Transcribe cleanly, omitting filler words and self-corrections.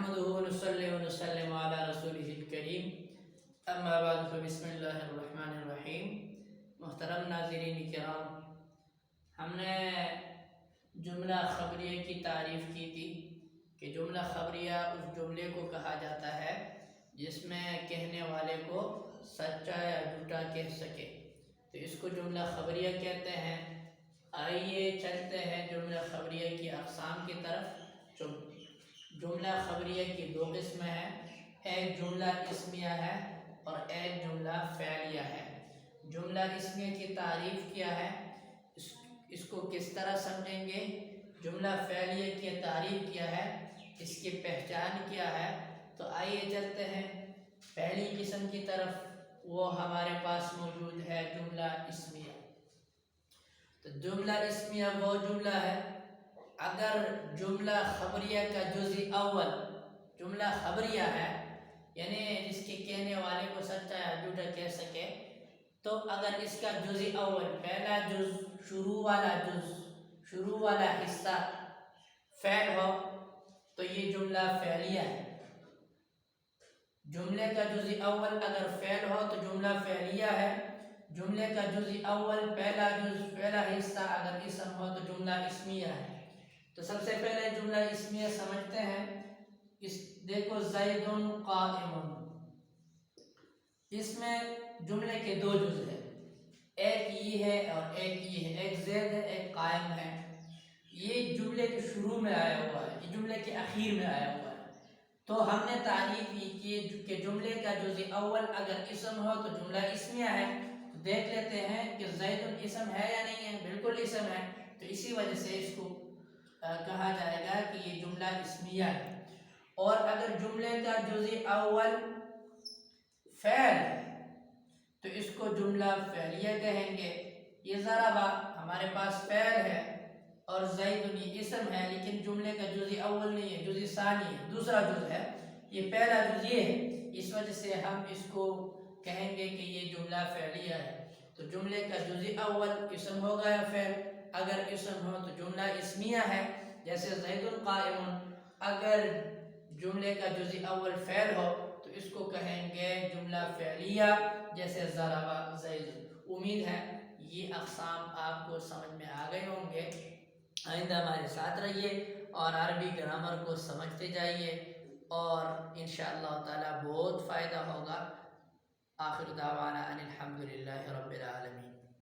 نحمده ونصلي ونسلم على رسوله الکریم اما بعد فبسم اللہ الرحمن الرحیم۔ محترم ناظرین کرام، ہم نے جملہ خبریہ کی تعریف کی تھی کہ جملہ خبریہ اس جملے کو کہا جاتا ہے جس میں کہنے والے کو سچا یا جھوٹا کہہ سکے، تو اس کو جملہ خبریہ کہتے ہیں۔ آئیے چلتے ہیں جملہ خبریہ کی اقسام کی طرف۔ جملہ خبریہ کی دو قسمیں ہیں، ایک جملہ اسمیہ ہے اور ایک جملہ فعلیہ ہے۔ جملہ اسمیہ کی تعریف کیا ہے، اس کو کس طرح سمجھیں گے، جملہ فعلیہ کی تعریف کیا ہے، اس کی پہچان کیا ہے، تو آئیے چلتے ہیں پہلی قسم کی طرف۔ وہ ہمارے پاس موجود ہے جملہ اسمیہ۔ تو جملہ اسمیہ وہ جملہ ہے اگر جملہ خبریہ کا جزء اول جملہ خبریہ ہے، یعنی جس کے کہنے والے کو سچا یا جھوٹا کہہ سکے، تو اگر اس کا جزء اول پہلا جز شروع والا حصہ فعل ہو تو یہ جملہ فعلیہ ہے۔ جملے کا جزء اول اگر فعل ہو تو جملہ فعلیہ ہے۔ جملے کا جزء اول پہلا حصہ اگر اسم ہو تو جملہ اسمیہ ہے۔ تو سب سے پہلے جملہ اسمیہ سمجھتے ہیں۔ دیکھو زید قائم، اس میں جملے کے دو جز ہیں، ایک یہ ہے اور ایک یہ ہے، ایک زید ہے ایک قائم ہے۔ یہ جملے کے شروع میں آیا ہوا ہے، یہ جملے کے اخیر میں آیا ہوا ہے۔ تو ہم نے تعریف کی کہ جملے کا جزء اول اگر اسم ہو تو جملہ اسمیہ ہے۔ تو دیکھ لیتے ہیں کہ زید اسم ہے یا نہیں ہے، بالکل اسم ہے، تو اسی وجہ سے اس کو کہا جائے گا کہ یہ جملہ اسمیہ ہے۔ اور اگر جملے کا جزء اول فعل ہے تو اس کو جملہ فعلیہ کہیں گے۔ یہ ضربہ ہمارے پاس فعل ہے اور زید یہ اسم ہے، لیکن جملے کا جزء اول نہیں ہے، جزء ثانی ہے، دوسرا جز ہے، یہ پہلا جز یہ ہے، اس وجہ سے ہم اس کو کہیں گے کہ یہ جملہ فعلیہ ہے۔ تو جملے کا جزء اول اسم ہوگا یا فعل، اگر اسم ہو تو جملہ اسمیہ ہے، جیسے زید قائم۔ اگر جملے کا جزء اول فعل ہو تو اس کو کہیں گے جملہ فعلیہ، جیسے ضرب زید۔ امید ہے یہ اقسام آپ کو سمجھ میں آ گئے ہوں گے۔ آئندہ ہمارے ساتھ رہیے اور عربی گرامر کو سمجھتے جائیے، اور انشاءاللہ تعالی بہت فائدہ ہوگا۔ آخر دعوانا ان الحمدللہ رب العالمین۔